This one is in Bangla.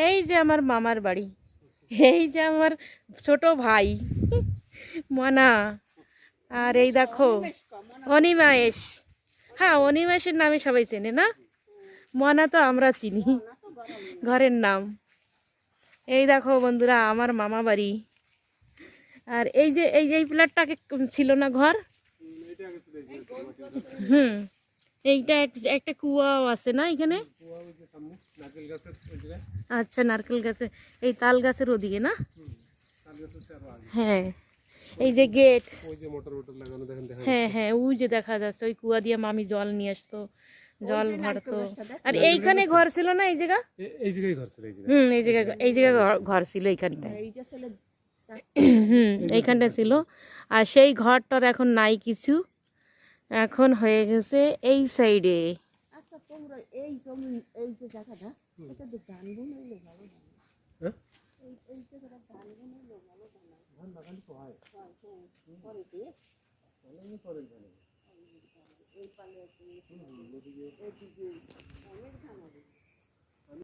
এই যে আমার মামার বাড়ি, এই যে আমার ছোট ভাই মনা, আর এই দেখো অনিমেষ। হ্যাঁ, অনিমেষের নামে সবাই চেনে না, মনা তো আমরা চিনি, ঘরের নাম। এই দেখো বন্ধুরা আমার মামা বাড়ি। আর এই যে এই প্লাটটাকে ছিল না ঘর, হুম, এইটা একটা কুয়াও আছে না এখানে। আচ্ছা, নারকেল গাছে, এই তাল গাছের ওদিকে না। হ্যাঁ, এই যে গেট, হ্যাঁ হ্যাঁ, ওই যে দেখা যাচ্ছে ওই কুয়া দিয়ে মামি জল নিয়ে আসতো, জল ভরতো। আর এইখানে ঘর ছিল না, এই জায়গা, এই জায়গায় ঘর ছিল, এই জায়গায় ঘর ছিল এইখানটায়, এইখানটা ছিল। আর সেই ঘরটার এখন নাই কিছু, এখন হয়ে গেছে এই সাইডে। আচ্ছা, তোমরা এই জমি, এই যে জায়গাটা, এটা তো ধান বুনলে ভালো হয়, হ্যাঁ এই জায়গাটা ধান বুনলে ভালো হয়, ধান বাগান তো হয় পরে দিয়ে পরে এই পালে এদিকে অনেক ধান হবে।